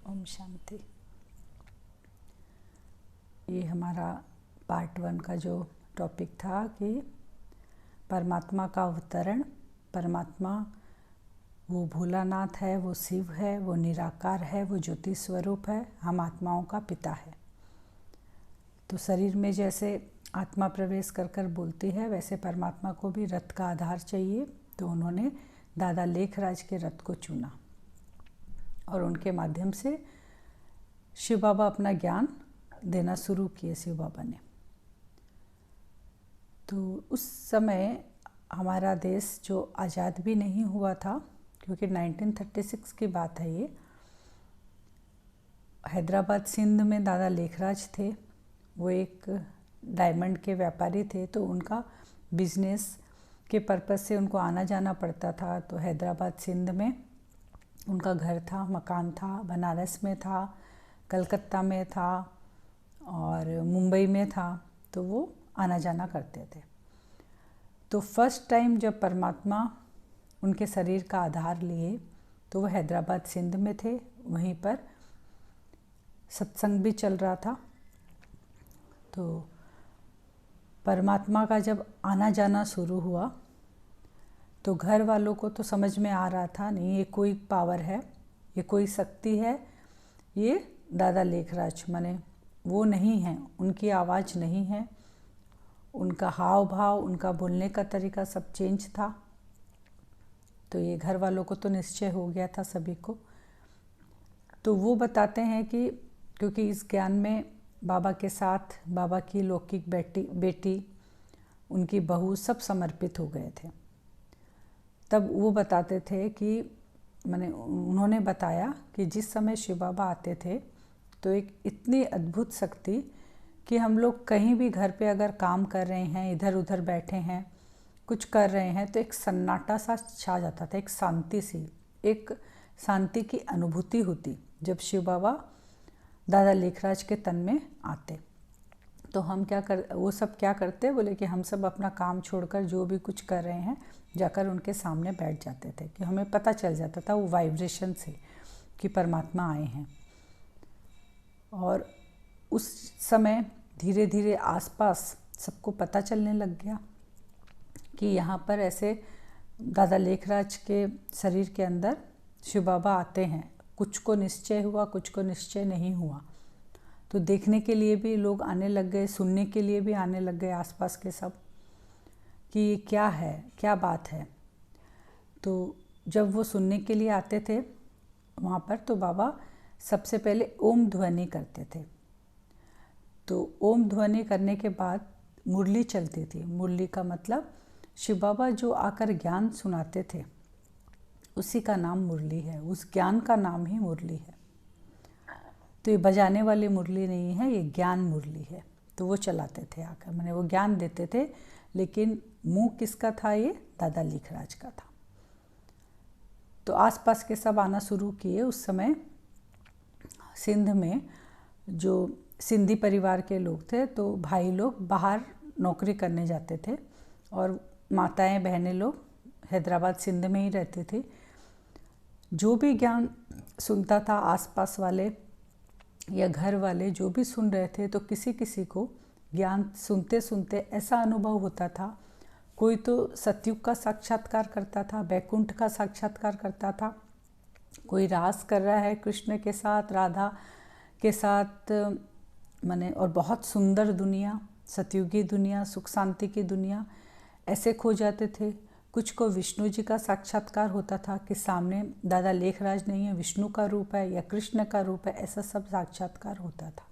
ओम शांति। ये हमारा पार्ट 1 का जो टॉपिक था कि परमात्मा का अवतरण। परमात्मा वो भोलानाथ है, वो शिव है, वो निराकार है, वो ज्योति स्वरूप है, हम आत्माओं का पिता है। तो शरीर में जैसे आत्मा प्रवेश कर कर बोलती है, वैसे परमात्मा को भी रथ का आधार चाहिए। तो उन्होंने दादा लेखराज के रथ को चुना और उनके माध्यम से शिव बाबा अपना ज्ञान देना शुरू किए। शिव बाबा ने तो उस समय हमारा देश जो आज़ाद भी नहीं हुआ था, क्योंकि 1936 की बात है ये। हैदराबाद सिंध में दादा लेखराज थे, वो एक डायमंड के व्यापारी थे। तो उनका बिजनेस के पर्पज़ से उनको आना जाना पड़ता था। तो हैदराबाद सिंध में उनका घर था, मकान था, बनारस में था, कलकत्ता में था और मुंबई में था। तो वो आना जाना करते थे। तो फर्स्ट टाइम जब परमात्मा उनके शरीर का आधार लिए तो वो हैदराबाद सिंध में थे। वहीं पर सत्संग भी चल रहा था। तो परमात्मा का जब आना जाना शुरू हुआ तो घर वालों को तो समझ में आ रहा था, नहीं ये कोई पावर है, ये कोई शक्ति है, ये दादा लेखराज माने वो नहीं है, उनकी आवाज़ नहीं है, उनका हाव भाव, उनका बोलने का तरीका सब चेंज था। तो ये घर वालों को तो निश्चय हो गया था सभी को। तो वो बताते हैं कि क्योंकि इस ज्ञान में बाबा के साथ बाबा की लौकिक बेटी उनकी बहू सब समर्पित हो गए थे। तब वो बताते थे कि उन्होंने बताया कि जिस समय शिव बाबा आते थे तो एक इतनी अद्भुत शक्ति कि हम लोग कहीं भी घर पे अगर काम कर रहे हैं, इधर उधर बैठे हैं, कुछ कर रहे हैं, तो एक सन्नाटा सा छा जाता था, एक शांति सी, एक शांति की अनुभूति होती जब शिव बाबा दादा लेखराज के तन में आते। तो हम वो सब क्या करते, बोले कि हम सब अपना काम छोड़कर जो भी कुछ कर रहे हैं जाकर उनके सामने बैठ जाते थे, कि हमें पता चल जाता था वो वाइब्रेशन से कि परमात्मा आए हैं। और उस समय धीरे धीरे आसपास सबको पता चलने लग गया कि यहाँ पर ऐसे दादा लेखराज के शरीर के अंदर शिव बाबा आते हैं। कुछ को निश्चय हुआ, कुछ को निश्चय नहीं हुआ। तो देखने के लिए भी लोग आने लग गए, सुनने के लिए भी आने लग गए आसपास के सब कि ये क्या है, क्या बात है। तो जब वो सुनने के लिए आते थे वहाँ पर, तो बाबा सबसे पहले ओम ध्वनि करते थे। तो ओम ध्वनि करने के बाद मुरली चलती थी। मुरली का मतलब शिव बाबा जो आकर ज्ञान सुनाते थे उसी का नाम मुरली है, उस ज्ञान का नाम ही मुरली है। तो ये बजाने वाली मुरली नहीं है, ये ज्ञान मुरली है। तो वो चलाते थे आकर, वो ज्ञान देते थे, लेकिन मुंह किसका था, ये दादा लेखराज का था। तो आसपास के सब आना शुरू किए। उस समय सिंध में जो सिंधी परिवार के लोग थे, तो भाई लोग बाहर नौकरी करने जाते थे और माताएं बहनें लोग हैदराबाद सिंध में ही रहती थी। जो भी ज्ञान सुनता था, आसपास वाले या घर वाले जो भी सुन रहे थे, तो किसी किसी को ज्ञान सुनते सुनते ऐसा अनुभव होता था, कोई तो सतयुग का साक्षात्कार करता था, बैकुंठ का साक्षात्कार करता था, कोई रास कर रहा है कृष्ण के साथ, राधा के साथ, और बहुत सुंदर दुनिया, सतयुगी दुनिया, सुख शांति की दुनिया, ऐसे खो जाते थे। कुछ को विष्णु जी का साक्षात्कार होता था कि सामने दादा लेखराज नहीं है, विष्णु का रूप है या कृष्ण का रूप है, ऐसा सब साक्षात्कार होता था।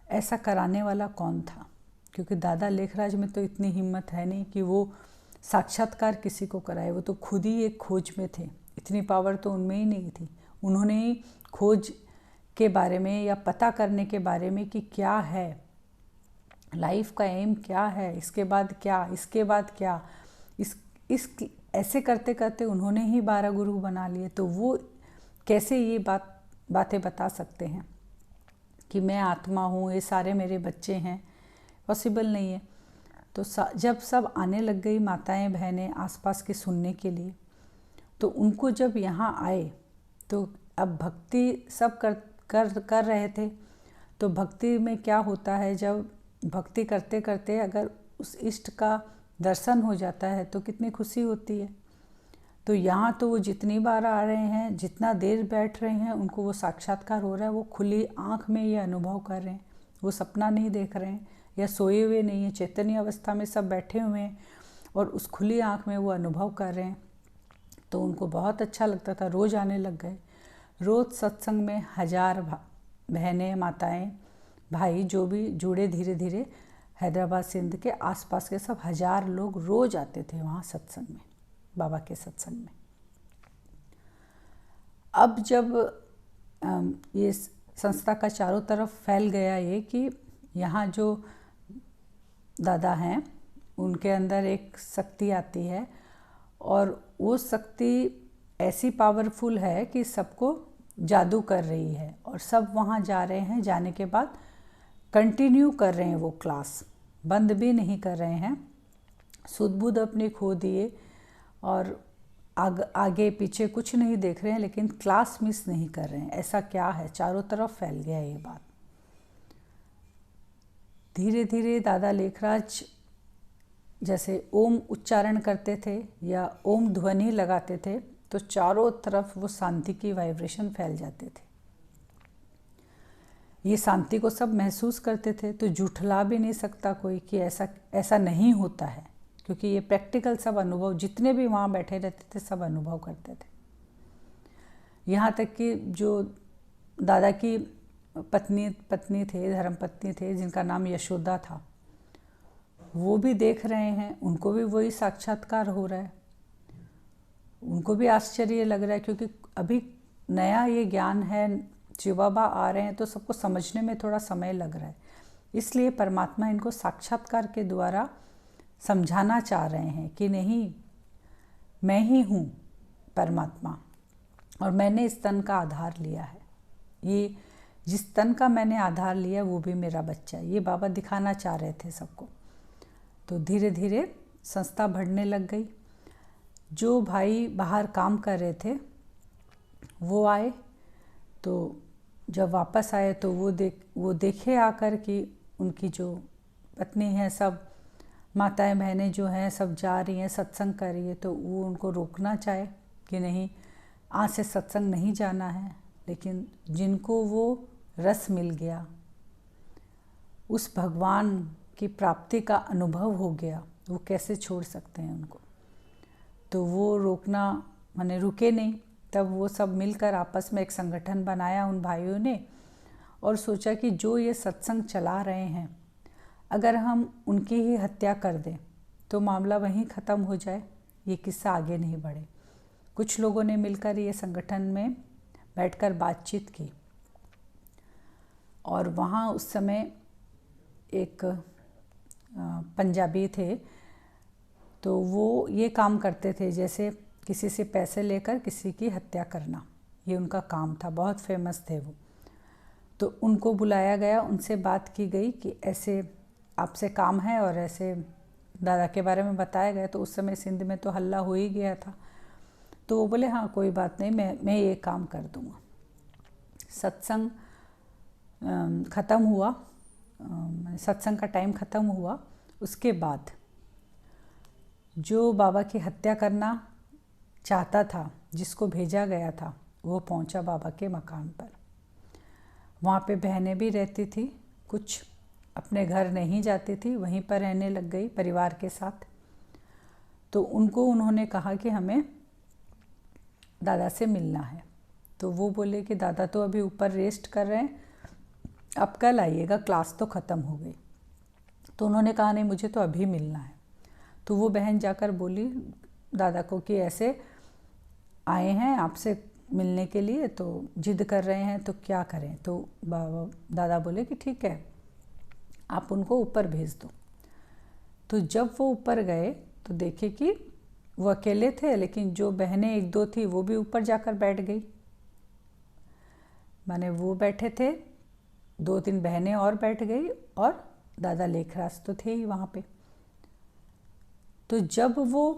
ऐसा कराने वाला कौन था? क्योंकि दादा लेखराज में तो इतनी हिम्मत है नहीं कि वो साक्षात्कार किसी को कराए। वो तो खुद ही एक खोज में थे, इतनी पावर तो उनमें ही नहीं थी। उन्होंने ही खोज के बारे में या पता करने के बारे में कि क्या है लाइफ का एम, क्या है, इसके बाद क्या, इसके बाद क्या, इस ऐसे करते करते उन्होंने ही 12 गुरु बना लिए। तो वो कैसे ये बातें बता सकते हैं कि मैं आत्मा हूँ, ये सारे मेरे बच्चे हैं? पॉसिबल नहीं है। तो जब सब आने लग गई माताएं बहनें आसपास के सुनने के लिए, तो उनको जब यहाँ आए तो अब भक्ति सब कर रहे थे। तो भक्ति में क्या होता है, जब भक्ति करते करते अगर उस इष्ट का दर्शन हो जाता है तो कितनी खुशी होती है। तो यहाँ तो वो जितनी बार आ रहे हैं, जितना देर बैठ रहे हैं, उनको वो साक्षात्कार हो रहा है। वो खुली आँख में ये अनुभव कर रहे हैं, वो सपना नहीं देख रहे हैं या सोए हुए नहीं है, चैतन्य अवस्था में सब बैठे हुए हैं और उस खुली आँख में वो अनुभव कर रहे हैं। तो उनको बहुत अच्छा लगता था, रोज़ आने लग गए। रोज़ सत्संग में 1000 बहनें, माताएं, भाई जो भी जुड़े, धीरे धीरे हैदराबाद सिंध के आसपास के सब 1000 लोग रोज़ आते थे वहाँ सत्संग में, बाबा के सत्संग में। अब जब ये संस्था का चारों तरफ फैल गया ये कि यहाँ जो दादा हैं उनके अंदर एक शक्ति आती है और वो शक्ति ऐसी पावरफुल है कि सबको जादू कर रही है और सब वहाँ जा रहे हैं। जाने के बाद कंटिन्यू कर रहे हैं, वो क्लास बंद भी नहीं कर रहे हैं। सुध बुध अपने खो दिए और आगे पीछे कुछ नहीं देख रहे हैं, लेकिन क्लास मिस नहीं कर रहे हैं। ऐसा क्या है, चारों तरफ फैल गया ये बात। धीरे धीरे दादा लेखराज जैसे ओम उच्चारण करते थे या ओम ध्वनि लगाते थे तो चारों तरफ वो शांति की वाइब्रेशन फैल जाते थे। ये शांति को सब महसूस करते थे। तो झूठला भी नहीं सकता कोई कि ऐसा नहीं होता है, क्योंकि ये प्रैक्टिकल सब अनुभव, जितने भी वहाँ बैठे रहते थे सब अनुभव करते थे। यहाँ तक कि जो दादा की पत्नी थे, धर्मपत्नी थे, जिनका नाम यशोदा था, वो भी देख रहे हैं, उनको भी वही साक्षात्कार हो रहा है। उनको भी आश्चर्य लग रहा है, क्योंकि अभी नया ये ज्ञान है, शिव बाबा आ रहे हैं तो सबको समझने में थोड़ा समय लग रहा है। इसलिए परमात्मा इनको साक्षात्कार के द्वारा समझाना चाह रहे हैं कि नहीं, मैं ही हूँ परमात्मा और मैंने इस तन का आधार लिया है। ये जिस तन का मैंने आधार लिया वो भी मेरा बच्चा है। ये बाबा दिखाना चाह रहे थे सबको। तो धीरे धीरे संस्था बढ़ने लग गई। जो भाई बाहर काम कर रहे थे वो आए, तो जब वापस आए तो वो देखे आकर कि उनकी जो पत्नी है, सब माताएं बहनें जो हैं सब जा रही हैं, सत्संग कर रही है। तो वो उनको रोकना चाहे कि नहीं, आज से सत्संग नहीं जाना है। लेकिन जिनको वो रस मिल गया, उस भगवान की प्राप्ति का अनुभव हो गया, वो कैसे छोड़ सकते हैं उनको। तो वो रोकना माने रुके नहीं। तब वो सब मिलकर आपस में एक संगठन बनाया उन भाइयों ने और सोचा कि जो ये सत्संग चला रहे हैं, अगर हम उनकी ही हत्या कर दें तो मामला वहीं ख़त्म हो जाए, ये किस्सा आगे नहीं बढ़े। कुछ लोगों ने मिलकर ये संगठन में बैठकर बातचीत की और वहाँ उस समय एक पंजाबी थे, तो वो ये काम करते थे जैसे किसी से पैसे लेकर किसी की हत्या करना, ये उनका काम था। बहुत फेमस थे वो। तो उनको बुलाया गया, उनसे बात की गई कि ऐसे आपसे काम है और ऐसे दादा के बारे में बताया गया। तो उस समय सिंध में तो हल्ला हो ही गया था। तो वो बोले हाँ कोई बात नहीं, मैं ये काम कर दूँगा। सत्संग ख़त्म हुआ, सत्संग का टाइम ख़त्म हुआ। उसके बाद जो बाबा की हत्या करना चाहता था, जिसको भेजा गया था, वो पहुंचा बाबा के मकान पर। वहाँ पे बहनें भी रहती थी, कुछ अपने घर नहीं जाती थी, वहीं पर रहने लग गई परिवार के साथ। तो उनको उन्होंने कहा कि हमें दादा से मिलना है। तो वो बोले कि दादा तो अभी ऊपर रेस्ट कर रहे हैं, अब कल आइएगा, क्लास तो ख़त्म हो गई। तो उन्होंने कहा नहीं, मुझे तो अभी मिलना है। तो वो बहन जाकर बोली दादा को कि ऐसे आए हैं आपसे मिलने के लिए, तो जिद कर रहे हैं, तो क्या करें। तो दादा बोले कि ठीक है, आप उनको ऊपर भेज दो। तो जब वो ऊपर गए तो देखे कि वो अकेले थे, लेकिन जो बहनें एक दो थी वो भी ऊपर जाकर बैठ गई। माने वो बैठे थे, 2-3 बहनें और बैठ गई और दादा लेखराज तो थे ही वहाँ पे। तो जब वो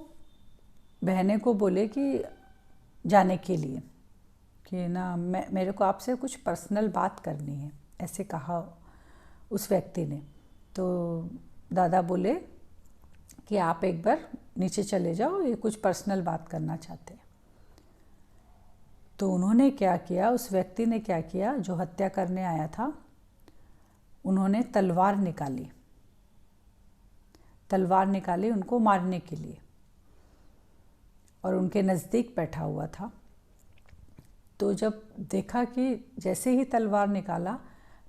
बहनें को बोले कि जाने के लिए, कि ना मेरे को आपसे कुछ पर्सनल बात करनी है, ऐसे कहा उस व्यक्ति ने। तो दादा बोले कि आप एक बार नीचे चले जाओ, ये कुछ पर्सनल बात करना चाहते हैं। तो उन्होंने क्या किया, उस व्यक्ति ने क्या किया, जो हत्या करने आया था, उन्होंने तलवार निकाली उनको मारने के लिए, और उनके नज़दीक बैठा हुआ था। तो जब देखा कि जैसे ही तलवार निकाला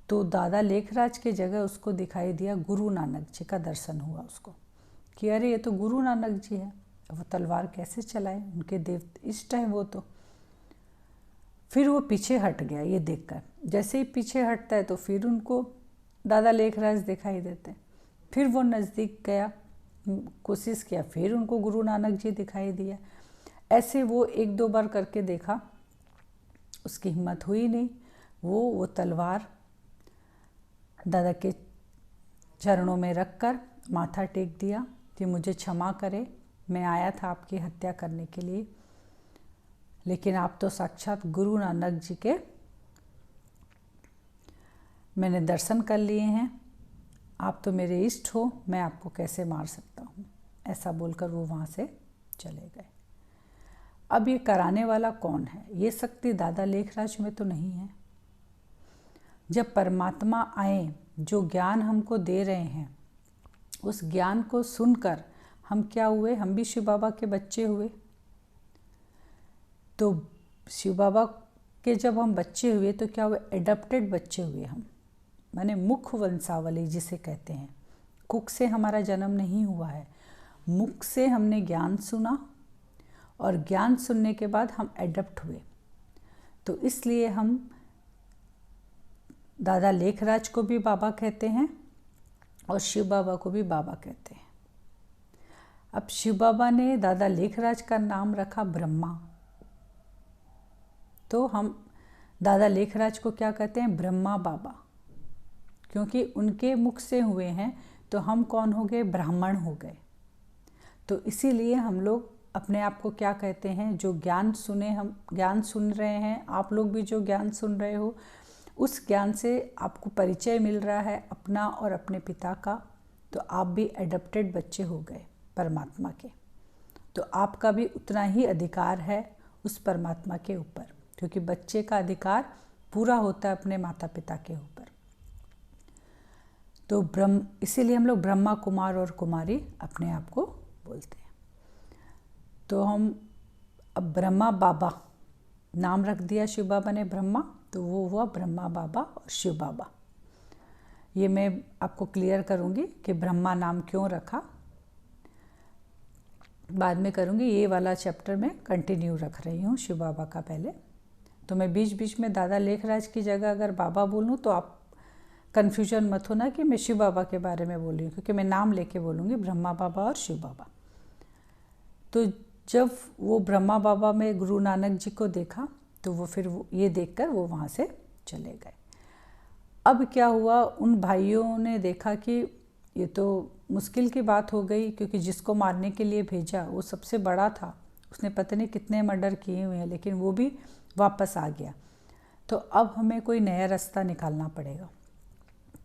तो दादा लेखराज की जगह उसको दिखाई दिया गुरु नानक जी का दर्शन हुआ उसको, कि अरे ये तो गुरु नानक जी है, वो तलवार कैसे चलाए, उनके देव इष्ट हैं वो तो। फिर वो पीछे हट गया ये देखकर। जैसे ही पीछे हटता है तो फिर उनको दादा लेखराज दिखाई देते हैं। फिर वो नज़दीक गया, कोशिश किया, फिर उनको गुरु नानक जी दिखाई दिया। ऐसे वो 1-2 बार करके देखा, उसकी हिम्मत हुई नहीं। वो तलवार दादा के चरणों में रखकर माथा टेक दिया कि मुझे क्षमा करें, मैं आया था आपकी हत्या करने के लिए, लेकिन आप तो साक्षात गुरु नानक जी के मैंने दर्शन कर लिए हैं, आप तो मेरे इष्ट हो, मैं आपको कैसे मार सकता हूँ। ऐसा बोलकर वो वहाँ से चले गए। अब ये कराने वाला कौन है? ये शक्ति दादा लेखराज में तो नहीं है। जब परमात्मा आए, जो ज्ञान हमको दे रहे हैं, उस ज्ञान को सुनकर हम क्या हुए, हम भी शिव बाबा के बच्चे हुए। तो शिव बाबा के जब हम बच्चे हुए तो क्या हुए, एडॉप्टेड बच्चे हुए हम, माने मुख वंशावली जिसे कहते हैं। कुख से हमारा जन्म नहीं हुआ है, मुख से हमने ज्ञान सुना, और ज्ञान सुनने के बाद हम एडप्ट हुए। तो इसलिए हम दादा लेखराज को भी बाबा कहते हैं और शिव बाबा को भी बाबा कहते हैं। अब शिव बाबा ने दादा लेखराज का नाम रखा ब्रह्मा, तो हम दादा लेखराज को क्या कहते हैं, ब्रह्मा बाबा, क्योंकि उनके मुख से हुए हैं। तो हम कौन हो गए, ब्राह्मण हो गए। तो इसीलिए हम लोग अपने आप को क्या कहते हैं, जो ज्ञान सुने, हम ज्ञान सुन रहे हैं, आप लोग भी जो ज्ञान सुन रहे हो, उस ज्ञान से आपको परिचय मिल रहा है अपना और अपने पिता का, तो आप भी एडॉप्टेड बच्चे हो गए परमात्मा के। तो आपका भी उतना ही अधिकार है उस परमात्मा के ऊपर, क्योंकि बच्चे का अधिकार पूरा होता है अपने माता पिता के ऊपर। तो इसीलिए हम लोग ब्रह्मा कुमार और कुमारी अपने आप को बोलते हैं। तो हम अब ब्रह्मा बाबा नाम रख दिया शिव बाबा ने ब्रह्मा, तो वो हुआ ब्रह्मा बाबा और शिव बाबा। ये मैं आपको क्लियर करूँगी कि ब्रह्मा नाम क्यों रखा, बाद में करूँगी। ये वाला चैप्टर में कंटिन्यू रख रही हूँ शिव बाबा का पहले। तो मैं बीच बीच में दादा लेखराज की जगह अगर बाबा बोलूँ तो आप कन्फ्यूजन मत होना कि मैं शिव बाबा के बारे में बोल रही हूँ, क्योंकि मैं नाम लेके बोलूँगी ब्रह्मा बाबा और शिव बाबा। तो जब वो ब्रह्मा बाबा में गुरु नानक जी को देखा तो वो फिर ये देखकर वो वहाँ से चले गए। अब क्या हुआ, उन भाइयों ने देखा कि ये तो मुश्किल की बात हो गई, क्योंकि जिसको मारने के लिए भेजा वो सबसे बड़ा था, उसने पता नहीं कितने मर्डर किए हुए हैं, लेकिन वो भी वापस आ गया। तो अब हमें कोई नया रास्ता निकालना पड़ेगा।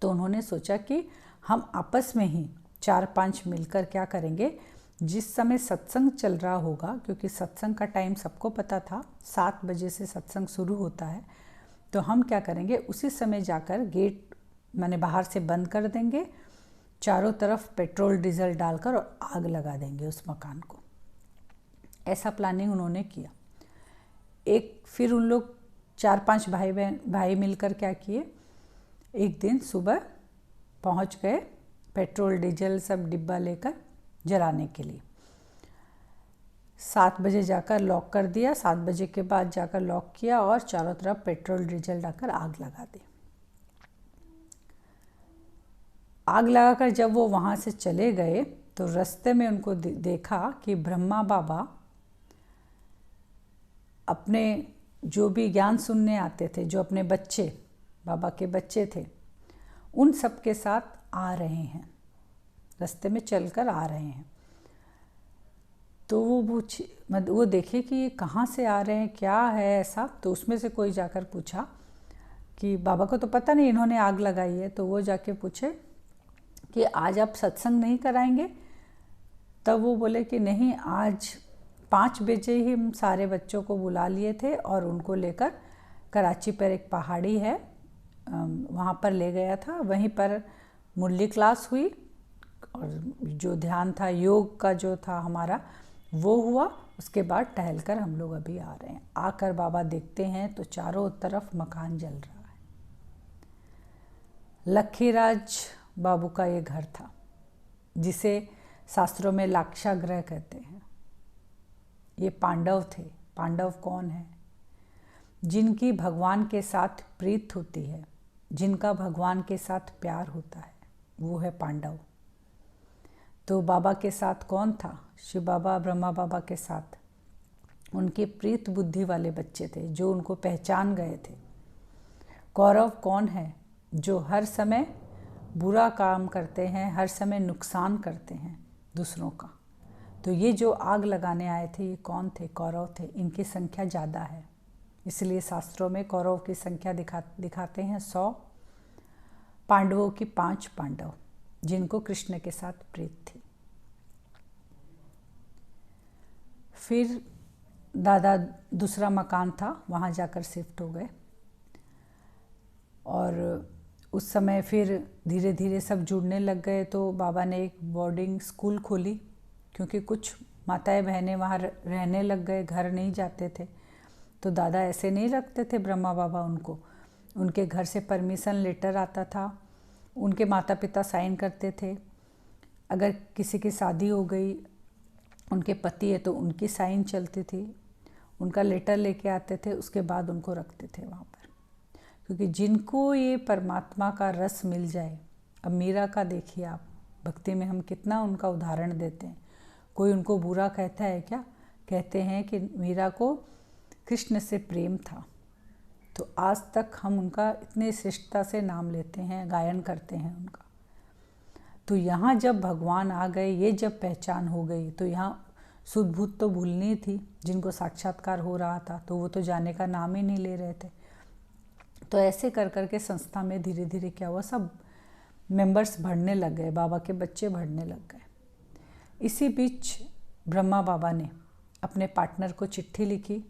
तो उन्होंने सोचा कि हम आपस में ही 4-5 मिलकर क्या करेंगे, जिस समय सत्संग चल रहा होगा, क्योंकि सत्संग का टाइम सबको पता था, 7 बजे से सत्संग शुरू होता है, तो हम क्या करेंगे, उसी समय जाकर गेट माने बाहर से बंद कर देंगे, चारों तरफ पेट्रोल डीजल डालकर और आग लगा देंगे उस मकान को। ऐसा प्लानिंग उन्होंने किया। फिर उन लोग 4-5 भाई मिलकर क्या किए, एक दिन सुबह पहुंच गए पेट्रोल डीजल सब डिब्बा लेकर जलाने के लिए। 7 बजे जाकर लॉक कर दिया, 7 बजे के बाद जाकर लॉक किया और चारों तरफ पेट्रोल डीजल डालकर आग लगा दी। आग लगाकर जब वो वहाँ से चले गए तो रास्ते में उनको देखा कि ब्रह्मा बाबा अपने जो भी ज्ञान सुनने आते थे, जो अपने बच्चे बाबा के बच्चे थे, उन सब के साथ आ रहे हैं, रास्ते में चलकर आ रहे हैं। तो वो देखे कि ये कहाँ से आ रहे हैं, क्या है ऐसा। तो उसमें से कोई जाकर पूछा कि बाबा को तो पता नहीं इन्होंने आग लगाई है। तो वो जाके पूछे कि आज आप सत्संग नहीं कराएंगे? तब वो बोले कि नहीं, आज 5 बजे ही हम सारे बच्चों को बुला लिए थे और उनको लेकर कराची पर एक पहाड़ी है वहाँ पर ले गया था। वहीं पर मुरली क्लास हुई और जो ध्यान था, योग का जो था हमारा, वो हुआ। उसके बाद टहलकर हम लोग अभी आ रहे हैं। आकर बाबा देखते हैं तो चारों तरफ मकान जल रहा है। लखीराज बाबू का ये घर था, जिसे शास्त्रों में लाक्षागृह कहते हैं। ये पांडव थे। पांडव कौन है? जिनकी भगवान के साथ प्रीत होती है, जिनका भगवान के साथ प्यार होता है, वो है पांडव। तो बाबा के साथ कौन था? शिव बाबा, ब्रह्मा बाबा के साथ उनके प्रीत बुद्धि वाले बच्चे थे, जो उनको पहचान गए थे। कौरव कौन है? जो हर समय बुरा काम करते हैं, हर समय नुकसान करते हैं दूसरों का। तो ये जो आग लगाने आए थे, ये कौन थे? कौरव थे। इनकी संख्या ज़्यादा है, इसलिए शास्त्रों में कौरव की संख्या दिखाते हैं 100। पांडवों की 5 पांडव, जिनको कृष्ण के साथ प्रीत थी। फिर दादा दूसरा मकान था, वहाँ जाकर शिफ्ट हो गए। और उस समय फिर धीरे धीरे सब जुड़ने लग गए। तो बाबा ने एक बोर्डिंग स्कूल खोली, क्योंकि कुछ माताएं बहनें वहाँ रहने लग गए, घर नहीं जाते थे। तो दादा ऐसे नहीं रखते थे ब्रह्मा बाबा उनको। उनके घर से परमिशन लेटर आता था, उनके माता पिता साइन करते थे। अगर किसी की शादी हो गई, उनके पति है तो उनकी साइन चलती थी, उनका लेटर लेके आते थे, उसके बाद उनको रखते थे वहाँ पर। क्योंकि जिनको ये परमात्मा का रस मिल जाए, अब मीरा का देखिए आप, भक्ति में हम कितना उनका उदाहरण देते हैं। कोई उनको बुरा कहता है क्या? कहते हैं कि मीरा को कृष्ण से प्रेम था। तो आज तक हम उनका इतने श्रेष्ठता से नाम लेते हैं, गायन करते हैं उनका। तो यहाँ जब भगवान आ गए, ये जब पहचान हो गई, तो यहाँ शुद्ध भूत तो भूलनी थी। जिनको साक्षात्कार हो रहा था तो वो तो जाने का नाम ही नहीं ले रहे थे। तो ऐसे कर करके संस्था में धीरे धीरे क्या हुआ, सब मेंबर्स बढ़ने लग गए, बाबा के बच्चे बढ़ने लग गए। इसी बीच ब्रह्मा बाबा ने अपने पार्टनर को चिट्ठी लिखी,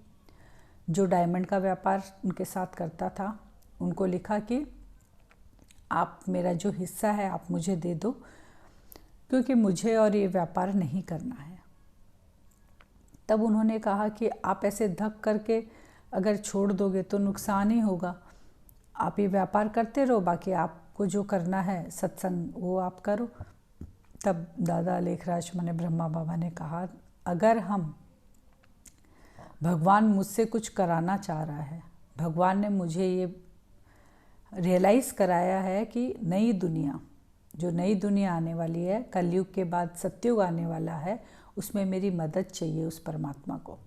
जो डायमंड का व्यापार उनके साथ करता था। उनको लिखा कि आप मेरा जो हिस्सा है आप मुझे दे दो, क्योंकि मुझे और ये व्यापार नहीं करना है। तब उन्होंने कहा कि आप ऐसे धक करके अगर छोड़ दोगे तो नुकसान ही होगा। आप ये व्यापार करते रहो, बाकी आपको जो करना है सत्संग वो आप करो। तब दादा लेखराज माने ब्रह्मा बाबा ने कहा, अगर हम भगवान मुझसे कुछ कराना चाह रहा है, भगवान ने मुझे ये रियलाइज़ कराया है कि नई दुनिया, जो नई दुनिया आने वाली है, कलयुग के बाद सत्युग आने वाला है, उसमें मेरी मदद चाहिए उस परमात्मा को।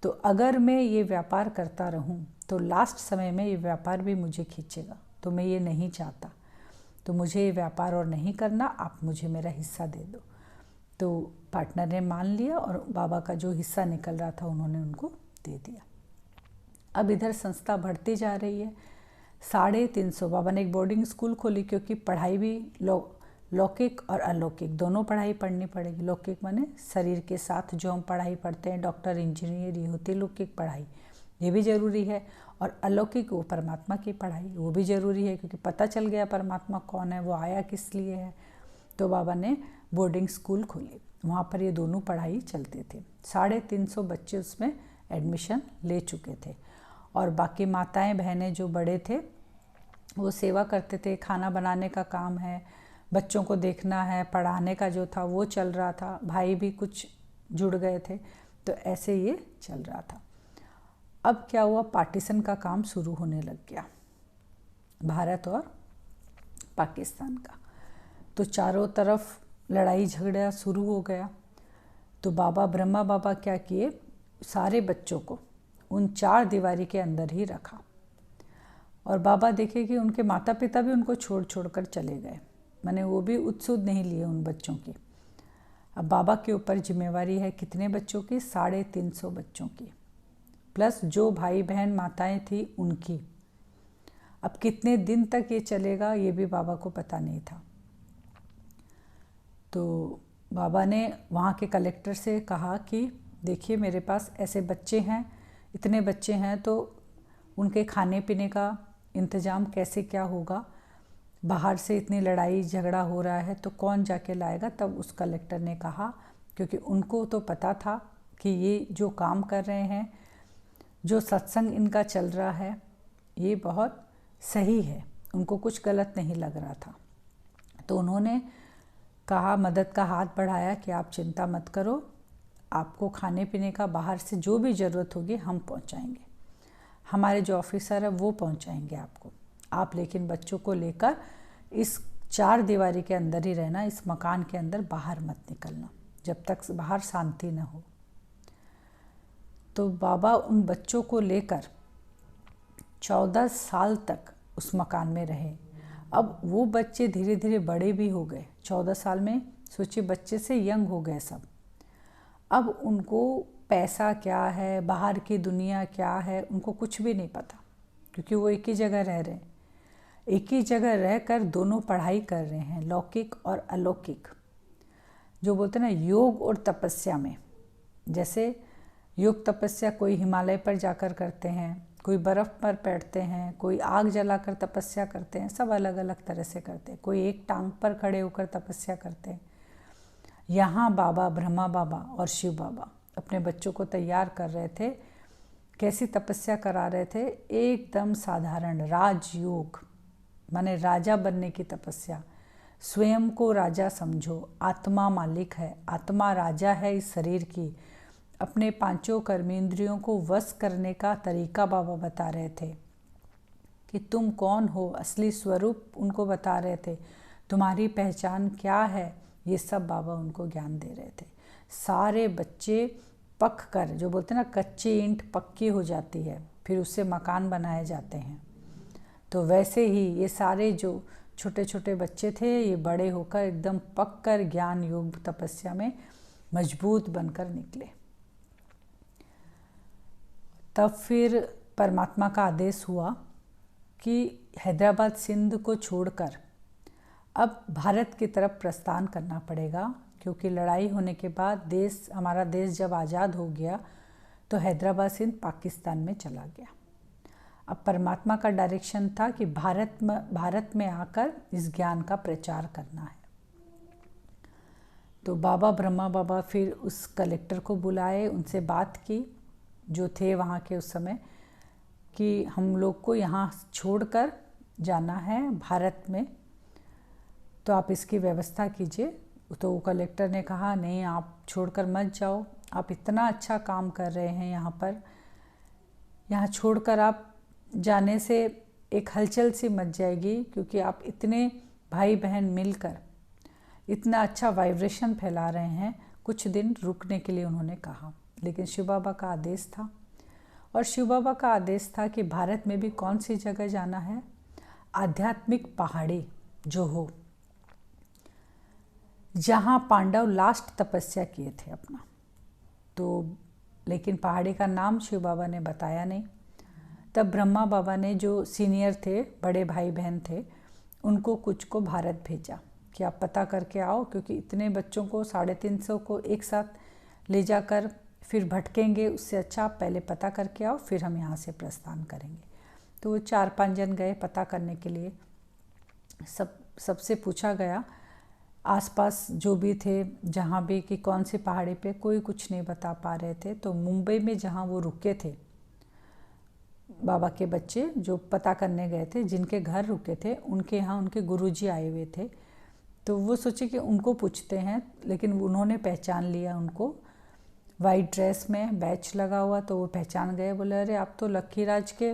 तो अगर मैं ये व्यापार करता रहूं तो लास्ट समय में ये व्यापार भी मुझे खींचेगा। तो मैं ये नहीं चाहता, तो मुझे ये व्यापार और नहीं करना, आप मुझे मेरा हिस्सा दे दो। तो पार्टनर ने मान लिया और बाबा का जो हिस्सा निकल रहा था उन्होंने उनको दे दिया। अब इधर संस्था बढ़ती जा रही है। 350 बाबा ने एक बोर्डिंग स्कूल खोली, क्योंकि पढ़ाई भी लौकिक और अलौकिक दोनों पढ़ाई पढ़नी पड़ेगी। लौकिक माने शरीर के साथ जो हम पढ़ाई पढ़ते हैं, डॉक्टर, इंजीनियर, ये होती है लौकिक पढ़ाई, ये भी ज़रूरी है। और अलौकिक वो परमात्मा की पढ़ाई, वो भी ज़रूरी है, क्योंकि पता चल गया परमात्मा कौन है, वो आया किस लिए है। तो बाबा ने बोर्डिंग स्कूल खोली, वहाँ पर ये दोनों पढ़ाई चलते थे। 350 बच्चे उसमें एडमिशन ले चुके थे। और बाकी माताएं बहनें जो बड़े थे वो सेवा करते थे, खाना बनाने का काम है, बच्चों को देखना है, पढ़ाने का जो था वो चल रहा था। भाई भी कुछ जुड़ गए थे। तो ऐसे ये चल रहा था। अब क्या हुआ, पार्टीशन का काम शुरू होने लग गया, भारत और पाकिस्तान का। तो चारों तरफ लड़ाई झगड़ा शुरू हो गया। तो बाबा, ब्रह्मा बाबा क्या किए, सारे बच्चों को उन 4 दीवारी के अंदर ही रखा। और बाबा देखे कि उनके माता पिता भी उनको छोड़ छोड़ कर चले गए, माने वो भी उत्सुक नहीं लिए उन बच्चों की। अब बाबा के ऊपर जिम्मेवारी है कितने बच्चों की? 350 बच्चों की, प्लस जो भाई बहन माताएं थी उनकी। अब कितने दिन तक ये चलेगा ये भी बाबा को पता नहीं था। तो बाबा ने वहाँ के कलेक्टर से कहा कि देखिए मेरे पास ऐसे बच्चे हैं, इतने बच्चे हैं, तो उनके खाने पीने का इंतज़ाम कैसे क्या होगा? बाहर से इतनी लड़ाई झगड़ा हो रहा है तो कौन जाके लाएगा? तब उस कलेक्टर ने कहा, क्योंकि उनको तो पता था कि ये जो काम कर रहे हैं, जो सत्संग इनका चल रहा है, ये बहुत सही है, उनको कुछ गलत नहीं लग रहा था। तो उन्होंने कहा, मदद का हाथ बढ़ाया कि आप चिंता मत करो, आपको खाने पीने का बाहर से जो भी ज़रूरत होगी हम पहुंचाएंगे, हमारे जो ऑफिसर है वो पहुंचाएंगे आपको। आप लेकिन बच्चों को लेकर इस 4 दीवारी के अंदर ही रहना, इस मकान के अंदर बाहर मत निकलना जब तक बाहर शांति न हो। तो बाबा उन बच्चों को लेकर 14 साल तक उस मकान में रहे। अब वो बच्चे धीरे धीरे बड़े भी हो गए, 14 साल में सोचिए बच्चे से यंग हो गए सब। अब उनको पैसा क्या है, बाहर की दुनिया क्या है, उनको कुछ भी नहीं पता, क्योंकि वो एक ही जगह रह रहे हैं। एक ही जगह रहकर दोनों पढ़ाई कर रहे हैं, लौकिक और अलौकिक, जो बोलते हैं ना योग और तपस्या में। जैसे योग तपस्या कोई हिमालय पर जाकर करते हैं, कोई बर्फ़ पर बैठते हैं, कोई आग जलाकर तपस्या करते हैं, सब अलग अलग तरह से करते हैं। कोई एक टांग पर खड़े होकर तपस्या करते हैं। यहाँ बाबा, ब्रह्मा बाबा और शिव बाबा अपने बच्चों को तैयार कर रहे थे। कैसी तपस्या करा रहे थे? एकदम साधारण राजयोग, माने राजा बनने की तपस्या। स्वयं को राजा समझो, आत्मा मालिक है, आत्मा राजा है इस शरीर की। अपने 5 कर्मेंद्रियों को वश करने का तरीका बाबा बता रहे थे कि तुम कौन हो, असली स्वरूप उनको बता रहे थे, तुम्हारी पहचान क्या है, ये सब बाबा उनको ज्ञान दे रहे थे। सारे बच्चे पक कर, जो बोलते हैं ना कच्ची ईंट पक्की हो जाती है, फिर उससे मकान बनाए जाते हैं, तो वैसे ही ये सारे जो छोटे छोटे बच्चे थे ये बड़े होकर एकदम पक कर ज्ञान योग तपस्या में मजबूत बनकर निकले। तब फिर परमात्मा का आदेश हुआ कि हैदराबाद सिंध को छोड़कर अब भारत की तरफ प्रस्थान करना पड़ेगा, क्योंकि लड़ाई होने के बाद हमारा देश जब आज़ाद हो गया तो हैदराबाद सिंध पाकिस्तान में चला गया। अब परमात्मा का डायरेक्शन था कि भारत में आकर इस ज्ञान का प्रचार करना है। तो बाबा, ब्रह्मा बाबा फिर उस कलेक्टर को बुलाए, उनसे बात की जो थे वहाँ के उस समय, कि हम लोग को यहाँ छोड़कर जाना है भारत में, तो आप इसकी व्यवस्था कीजिए। तो वो कलेक्टर ने कहा, नहीं आप छोड़कर मत जाओ, आप इतना अच्छा काम कर रहे हैं यहाँ पर, यहाँ छोड़कर आप जाने से एक हलचल सी मच जाएगी, क्योंकि आप इतने भाई बहन मिलकर इतना अच्छा वाइब्रेशन फैला रहे हैं। कुछ दिन रुकने के लिए उन्होंने कहा, लेकिन शिव बाबा का आदेश था। और शिव बाबा का आदेश था कि भारत में भी कौन सी जगह जाना है? आध्यात्मिक पहाड़ी जो हो, जहाँ पांडव लास्ट तपस्या किए थे अपना। तो लेकिन पहाड़ी का नाम शिव बाबा ने बताया नहीं। तब ब्रह्मा बाबा ने, जो सीनियर थे, बड़े भाई बहन थे, उनको कुछ को भारत भेजा कि आप पता करके आओ, क्योंकि इतने बच्चों को 350 को एक साथ ले जाकर फिर भटकेंगे, उससे अच्छा आप पहले पता करके आओ, फिर हम यहाँ से प्रस्थान करेंगे। तो वो 4-5 जन गए पता करने के लिए। सबसे पूछा गया, आसपास जो भी थे, जहाँ भी, कि कौन सी पहाड़ी पे, कोई कुछ नहीं बता पा रहे थे। तो मुंबई में जहाँ वो रुके थे, बाबा के बच्चे जो पता करने गए थे, जिनके घर रुके थे, उनके यहाँ उनके गुरुजी आए हुए थे। तो वो सोचे कि उनको पूछते हैं, लेकिन उन्होंने पहचान लिया उनको, वाइट ड्रेस में बैच लगा हुआ, तो वो पहचान गए। बोले, अरे आप तो लक्खीराज के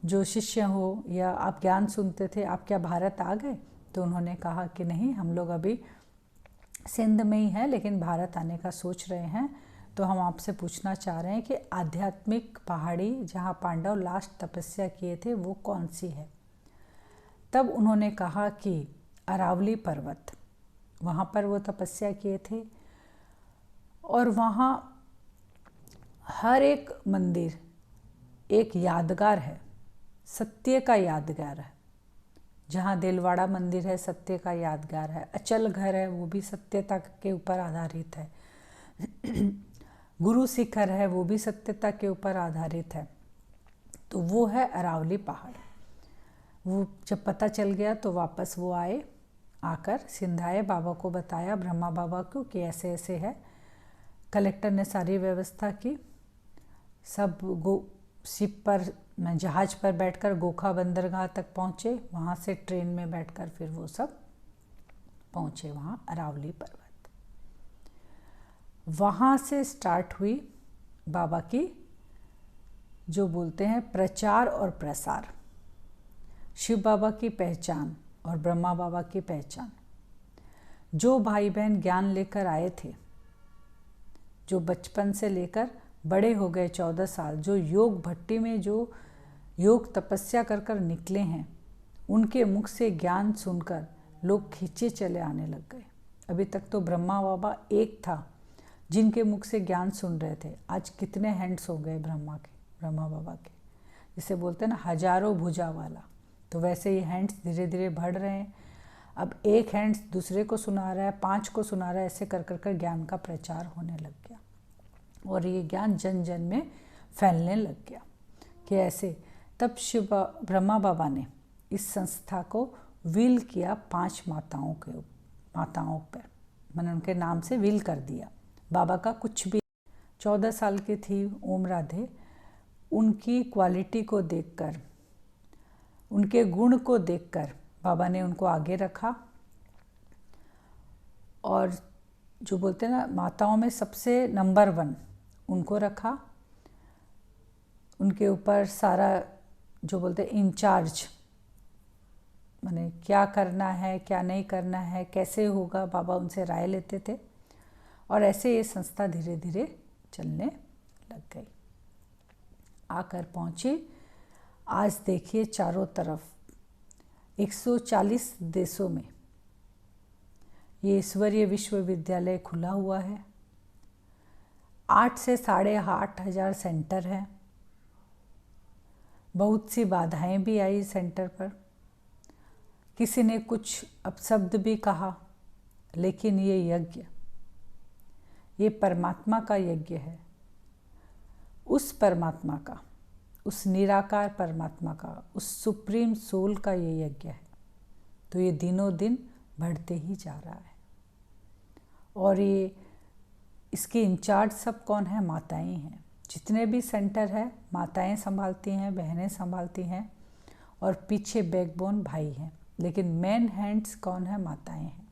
जो शिष्य हो, या आप ज्ञान सुनते थे, आप क्या भारत आ गए? तो उन्होंने कहा कि नहीं, हम लोग अभी सिंध में ही हैं, लेकिन भारत आने का सोच रहे हैं। तो हम आपसे पूछना चाह रहे हैं कि आध्यात्मिक पहाड़ी जहाँ पांडव लास्ट तपस्या किए थे वो कौन सी है? तब उन्होंने कहा कि अरावली पर्वत, वहाँ पर वो तपस्या किए थे। और वहाँ हर एक मंदिर एक यादगार है, सत्य का यादगार है। जहाँ दिलवाड़ा मंदिर है, सत्य का यादगार है। अचल घर है, वो भी सत्यता के ऊपर आधारित है। गुरु शिखर है, वो भी सत्यता के ऊपर आधारित है। तो वो है अरावली पहाड़। वो जब पता चल गया तो वापस वो आए, आकर सिंधाए बाबा को बताया, ब्रह्मा बाबा को, कि ऐसे ऐसे है। कलेक्टर ने सारी व्यवस्था की। सब शिप पर, जहाज पर बैठकर गोखा बंदरगाह तक पहुँचे। वहाँ से ट्रेन में बैठकर फिर वो सब पहुँचे वहाँ अरावली पर्वत। वहाँ से स्टार्ट हुई बाबा की, जो बोलते हैं, प्रचार और प्रसार। शिव बाबा की पहचान और ब्रह्मा बाबा की पहचान। जो भाई बहन ज्ञान लेकर आए थे, जो बचपन से लेकर बड़े हो गए 14 साल, जो योग भट्टी में जो योग तपस्या कर कर निकले हैं, उनके मुख से ज्ञान सुनकर लोग खींचे चले आने लग गए। अभी तक तो ब्रह्मा बाबा एक था जिनके मुख से ज्ञान सुन रहे थे। आज कितने हैंड्स हो गए ब्रह्मा बाबा के, जिसे बोलते हैं ना हजारों भुजा वाला। तो वैसे ये हैंड्स धीरे धीरे बढ़ रहे हैं। अब एक हैंड्स दूसरे को सुना रहा है, 5 को सुना रहा है, ऐसे कर कर ज्ञान का प्रचार होने लग गया। और ये ज्ञान जन जन में फैलने लग गया कि ऐसे। तब ब्रह्मा बाबा ने इस संस्था को विल किया 5 माताओं पर, मैंने उनके नाम से विल कर दिया। बाबा का कुछ भी। 14 साल की थी ओम राधे। उनकी क्वालिटी को देखकर, उनके गुण को देखकर बाबा ने उनको आगे रखा। और जो बोलते हैं ना, माताओं में सबसे नंबर 1 उनको रखा। उनके ऊपर सारा जो बोलते हैं इंचार्ज, माने क्या करना है, क्या नहीं करना है, कैसे होगा, बाबा उनसे राय लेते थे। और ऐसे ये संस्था धीरे धीरे चलने लग गई। आकर पहुँची, आज देखिए चारों तरफ 140 देशों में ये ईश्वरीय विश्वविद्यालय खुला हुआ है। 8 से 8,500 सेंटर हैं। बहुत सी बाधाएं भी आई सेंटर पर, किसी ने कुछ अपशब्द भी कहा, लेकिन ये यज्ञ, ये परमात्मा का यज्ञ है। उस परमात्मा का, उस निराकार परमात्मा का, उस सुप्रीम सोल का ये यज्ञ है। तो ये दिनों दिन बढ़ते ही जा रहा है। और ये इसके इंचार्ज सब कौन है? माताएं हैं। जितने भी सेंटर है माताएं संभालती हैं, बहनें संभालती हैं, और पीछे बैकबोन भाई हैं, लेकिन मेन हैंड्स कौन है? माताएं हैं।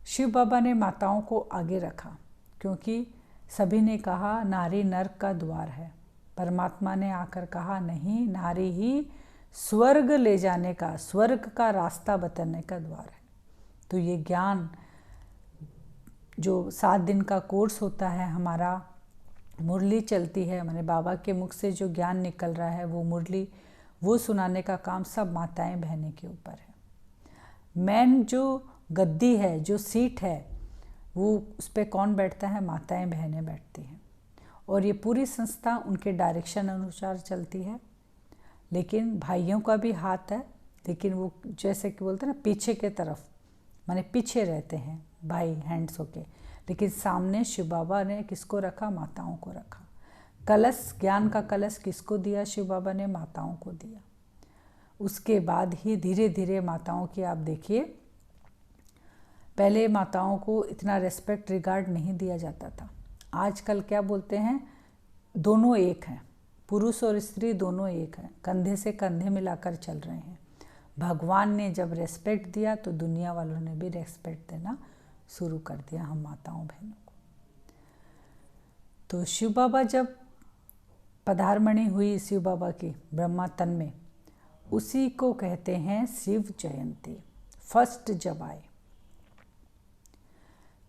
शिव बाबा ने माताओं को आगे रखा, क्योंकि सभी ने कहा नारी नर्क का द्वार है। परमात्मा ने आकर कहा नहीं, नारी ही स्वर्ग ले जाने का, स्वर्ग का रास्ता बताने का द्वार है। तो ये ज्ञान जो 7 दिन का कोर्स होता है हमारा, मुरली चलती है, मैंने बाबा के मुख से जो ज्ञान निकल रहा है वो मुरली, वो सुनाने का काम सब माताएं बहनें के ऊपर है। मैन जो गद्दी है, जो सीट है, वो उस पर कौन बैठता है? माताएं बहनें बैठती हैं। और ये पूरी संस्था उनके डायरेक्शन अनुसार चलती है। लेकिन भाइयों का भी हाथ है, लेकिन वो जैसे कि बोलते हैं ना, पीछे के तरफ, माने पीछे रहते हैं भाई हैंड्स होके। लेकिन सामने शिव बाबा ने किसको रखा? माताओं को रखा। कलश, ज्ञान का कलश किसको दिया? शिव बाबा ने माताओं को दिया। उसके बाद ही धीरे धीरे माताओं की, आप देखिए, पहले माताओं को इतना रेस्पेक्ट, रिगार्ड नहीं दिया जाता था। आजकल क्या बोलते हैं? दोनों एक हैं, पुरुष और स्त्री दोनों एक हैं, कंधे से कंधे मिलाकर चल रहे हैं। भगवान ने जब रेस्पेक्ट दिया तो दुनिया वालों ने भी रेस्पेक्ट देना शुरू कर दिया हम माताओं बहनों को। तो शिव बाबा जब पधारमणि हुई शिव बाबा की ब्रह्मा तन में, उसी को कहते हैं शिव जयंती, फर्स्ट जब आए।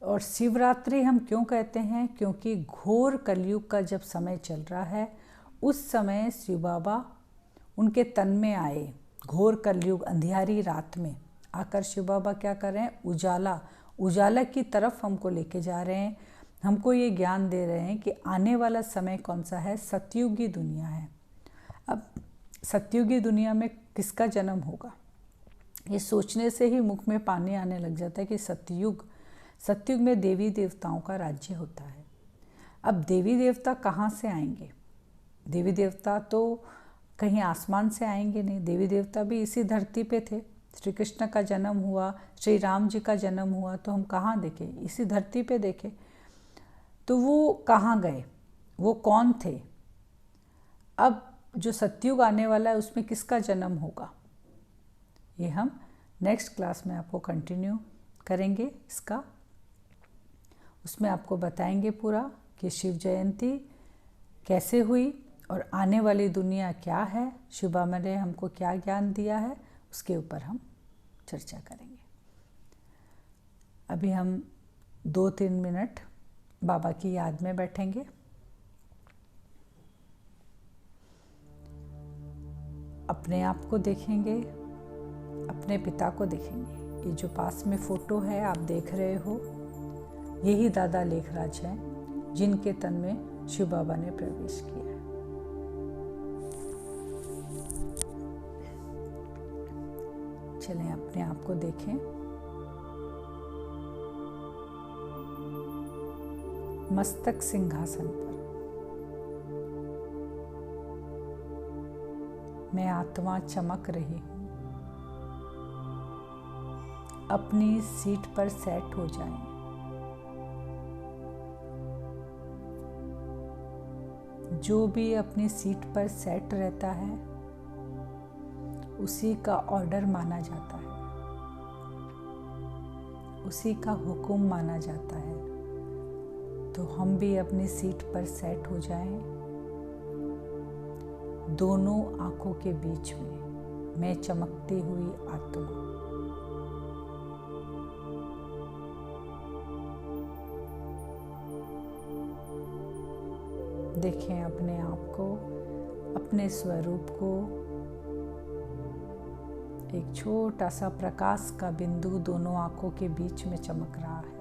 और शिवरात्रि हम क्यों कहते हैं? क्योंकि घोर कलयुग का जब समय चल रहा है, उस समय शिव बाबा उनके तन में आए। घोर कलयुग, अंधियारी रात में आकर शिव बाबा क्या कर रहे हैं, उजाला की तरफ हमको लेके जा रहे हैं। हमको ये ज्ञान दे रहे हैं कि आने वाला समय कौन सा है, सतयुगी दुनिया है। अब सतयुगी दुनिया में किसका जन्म होगा, ये सोचने से ही मुख में पानी आने लग जाता है कि सतयुग में देवी देवताओं का राज्य होता है। अब देवी देवता कहाँ से आएंगे, देवी देवता तो कहीं आसमान से आएंगे नहीं, देवी देवता भी इसी धरती पे थे। श्री कृष्ण का जन्म हुआ, श्री राम जी का जन्म हुआ तो हम कहाँ देखे, इसी धरती पे देखे। तो वो कहाँ गए, वो कौन थे। अब जो सतयुग आने वाला है उसमें किसका जन्म होगा, ये हम नेक्स्ट क्लास में आपको कंटिन्यू करेंगे इसका। उसमें आपको बताएंगे पूरा कि शिव जयंती कैसे हुई और आने वाली दुनिया क्या है, शिव बाबा ने हमको क्या ज्ञान दिया है, उसके ऊपर हम चर्चा करेंगे। अभी हम 2-3 मिनट बाबा की याद में बैठेंगे। अपने आप को देखेंगे, अपने पिता को देखेंगे। ये जो पास में फ़ोटो है आप देख रहे हो, यही दादा लेखराज हैं जिनके तन में शिव बाबा ने प्रवेश किया है। चलें अपने आप को देखें। मस्तक सिंहासन पर मैं आत्मा चमक रही हूँ। अपनी सीट पर सेट हो जाएं। जो भी अपनी सीट पर सेट रहता है उसी का ऑर्डर माना जाता है, उसी का हुक्म माना जाता है। तो हम भी अपनी सीट पर सेट हो जाएं। दोनों आंखों के बीच में मैं चमकती हुई आत्मा। देखें अपने आप को, अपने स्वरूप को। एक छोटा सा प्रकाश का बिंदु दोनों आंखों के बीच में चमक रहा है।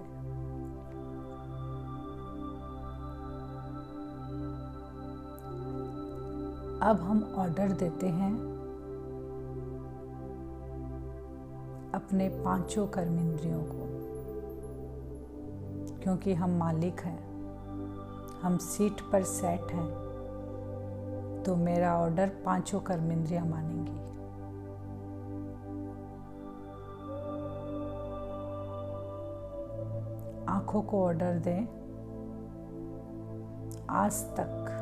अब हम ऑर्डर देते हैं अपने 5 कर्मेंद्रियों को, क्योंकि हम मालिक हैं, हम सीट पर सेट हैं, तो मेरा ऑर्डर 5 कर्मेंद्रियां मानेंगी। आंखों को ऑर्डर दें, आज तक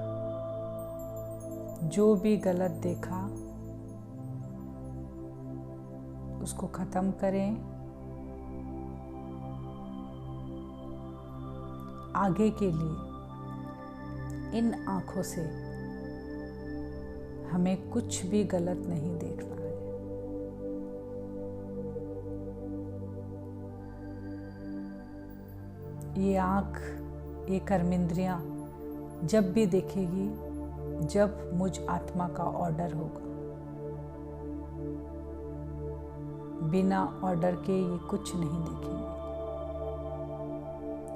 जो भी गलत देखा उसको खत्म करें। आगे के लिए इन आंखों से हमें कुछ भी गलत नहीं देखना है। ये आँख, ये कर्मेंद्रियां जब भी देखेगी जब मुझ आत्मा का ऑर्डर होगा। बिना ऑर्डर के ये कुछ नहीं देखेंगे।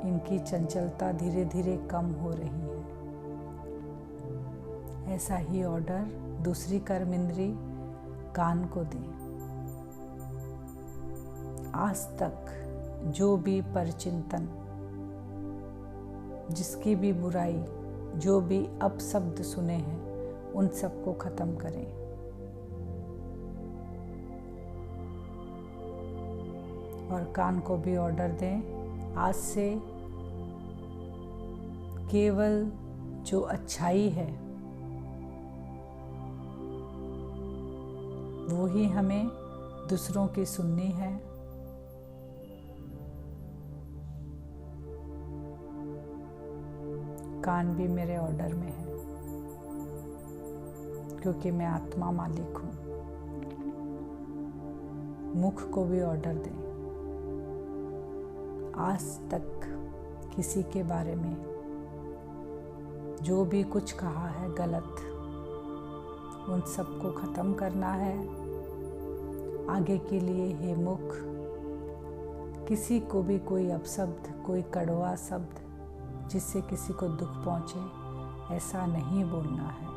इनकी चंचलता धीरे धीरे कम हो रही है। ऐसा ही ऑर्डर दूसरी कर्मेंद्री कान को दें। आज तक जो भी परचिंतन, जिसकी भी बुराई, जो भी अपशब्द सुने हैं, उन सबको खत्म करें। और कान को भी ऑर्डर दें, आज से केवल जो अच्छाई है वो ही हमें दूसरों की सुननी है। कान भी मेरे ऑर्डर में है, क्योंकि मैं आत्मा मालिक हूँ। मुख को भी ऑर्डर दें, आज तक किसी के बारे में जो भी कुछ कहा है गलत, उन सबको ख़त्म करना है। आगे के लिए हे मुख, किसी को भी कोई अपशब्द, कोई कड़वा शब्द जिससे किसी को दुख पहुंचे, ऐसा नहीं बोलना है।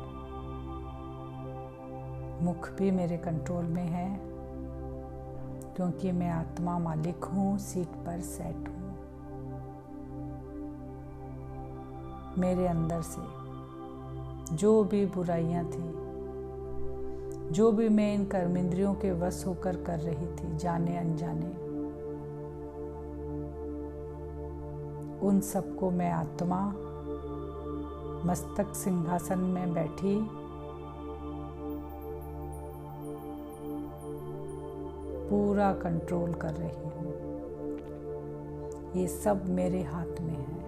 मुख भी मेरे कंट्रोल में है, क्योंकि मैं आत्मा मालिक हूँ, सीट पर सेट हूँ। मेरे अंदर से जो भी बुराइयां थी, जो भी मैं इन कर्मेंद्रियों के वश होकर कर रही थी, जाने अनजाने, उन सबको मैं आत्मा मस्तक सिंहासन में बैठी पूरा कंट्रोल कर रही हूँ। ये सब मेरे हाथ में है।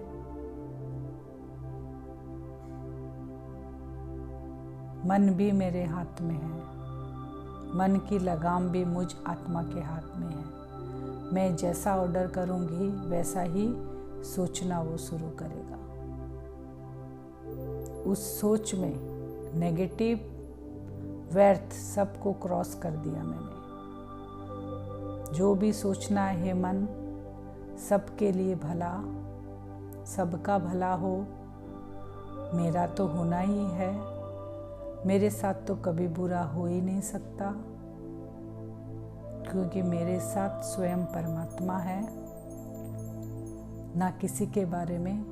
मन भी मेरे हाथ में है। मन की लगाम भी मुझ आत्मा के हाथ में है। मैं जैसा ऑर्डर करूँगी वैसा ही सोचना वो शुरू करेगा। उस सोच में नेगेटिव व्यर्थ सबको क्रॉस कर दिया मैंने। जो भी सोचना है मन, सबके लिए भला, सबका भला हो, मेरा तो होना ही है, मेरे साथ तो कभी बुरा हो ही नहीं सकता, क्योंकि मेरे साथ स्वयं परमात्मा है। ना किसी के बारे में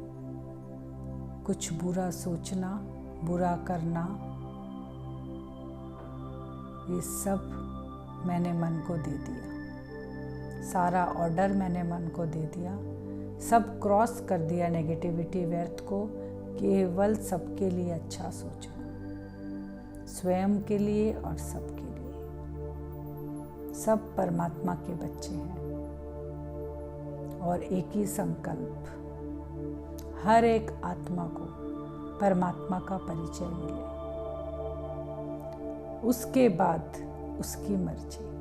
कुछ बुरा सोचना, बुरा करना, ये सब मैंने मन को दे दिया। सारा ऑर्डर मैंने मन को दे दिया। सब क्रॉस कर दिया नेगेटिविटी व्यर्थ को। केवल सबके लिए अच्छा सोचना, स्वयं के लिए और सबके लिए। सब परमात्मा के बच्चे हैं और एक ही संकल्प, हर एक आत्मा को परमात्मा का परिचय मिले, उसके बाद उसकी मर्जी।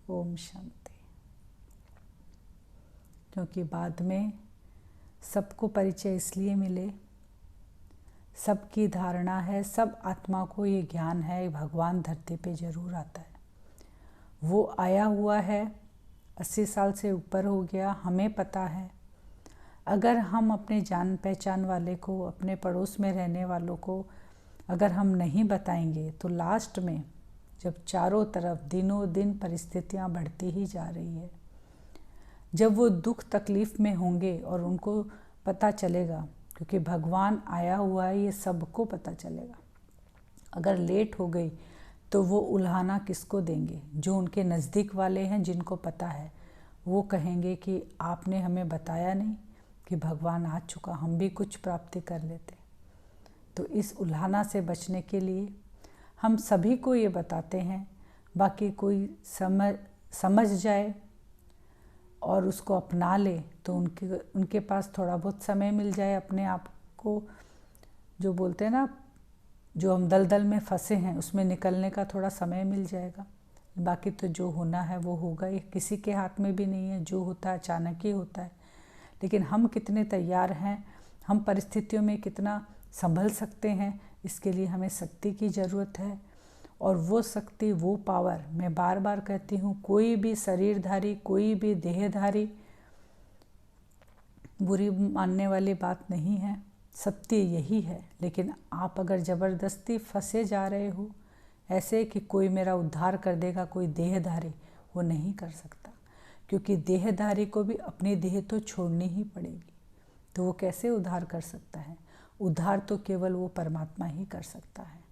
ओम शांति। क्योंकि बाद में सबको परिचय इसलिए मिले, सबकी धारणा है, सब आत्मा को ये ज्ञान है, भगवान धरती पे जरूर आता है। वो आया हुआ है, 80 साल से ऊपर हो गया, हमें पता है। अगर हम अपने जान पहचान वाले को, अपने पड़ोस में रहने वालों को अगर हम नहीं बताएंगे, तो लास्ट में जब चारों तरफ दिनों दिन परिस्थितियां बढ़ती ही जा रही है, जब वो दुख तकलीफ़ में होंगे और उनको पता चलेगा, क्योंकि भगवान आया हुआ है, ये सबको पता चलेगा। अगर लेट हो गई तो वो उल्हाना किसको देंगे? जो उनके नज़दीक वाले हैं, जिनको पता है, वो कहेंगे कि आपने हमें बताया नहीं कि भगवान आ चुका, हम भी कुछ प्राप्ति कर लेते। तो इस उल्हाना से बचने के लिए हम सभी को ये बताते हैं, बाकी कोई समझ जाए और उसको अपना ले तो उनके पास थोड़ा बहुत समय मिल जाए अपने आप को, जो बोलते हैं ना, जो हम दलदल में फंसे हैं उसमें निकलने का थोड़ा समय मिल जाएगा। बाकी तो जो होना है वो होगा ही, किसी के हाथ में भी नहीं है। जो होता है अचानक ही होता है। लेकिन हम कितने तैयार हैं, हम परिस्थितियों में कितना संभल सकते हैं, इसके लिए हमें शक्ति की ज़रूरत है। और वो शक्ति, वो पावर, मैं बार बार कहती हूँ, कोई भी शरीरधारी, कोई भी देहधारी बुरी मानने वाली बात नहीं है, सत्य यही है। लेकिन आप अगर ज़बरदस्ती फंसे जा रहे हो ऐसे कि कोई मेरा उद्धार कर देगा, कोई देहधारी, वो नहीं कर सकता, क्योंकि देहधारी को भी अपनी देह तो छोड़नी ही पड़ेगी। तो वो कैसे उद्धार कर सकता है? उद्धार तो केवल वो परमात्मा ही कर सकता है।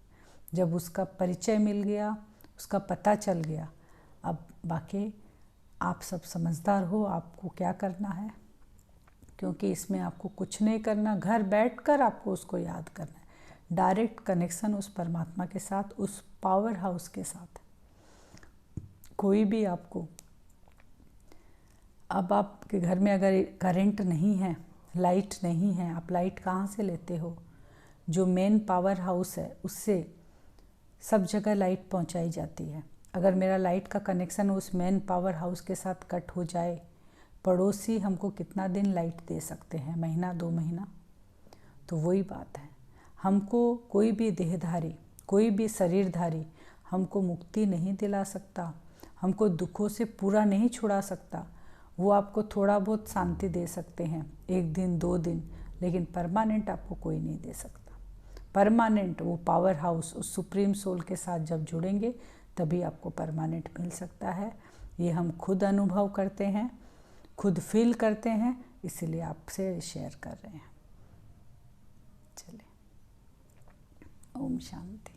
जब उसका परिचय मिल गया, उसका पता चल गया, अब बाकी आप सब समझदार हो, आपको क्या करना है, क्योंकि इसमें आपको कुछ नहीं करना, घर बैठकर आपको उसको याद करना है। डायरेक्ट कनेक्शन उस परमात्मा के साथ, उस पावर हाउस के साथ। कोई भी आपको, अब आपके घर में अगर करंट नहीं है, लाइट नहीं है, आप लाइट कहाँ से लेते हो? जो मेन पावर हाउस है उससे सब जगह लाइट पहुंचाई जाती है। अगर मेरा लाइट का कनेक्शन उस मेन पावर हाउस के साथ कट हो जाए, पड़ोसी हमको कितना दिन लाइट दे सकते हैं? महीना, 2 महीना? तो वही बात है, हमको कोई भी देहधारी, कोई भी शरीरधारी हमको मुक्ति नहीं दिला सकता, हमको दुखों से पूरा नहीं छुड़ा सकता। वो आपको थोड़ा बहुत शांति दे सकते हैं, 1 दिन 2 दिन, लेकिन परमानेंट आपको कोई नहीं दे सकता। परमानेंट वो पावर हाउस उस सुप्रीम सोल के साथ जब जुड़ेंगे तभी आपको परमानेंट मिल सकता है। ये हम खुद अनुभव करते हैं, खुद फील करते हैं, इसीलिए आपसे शेयर कर रहे हैं। चलिए, ओम शांति।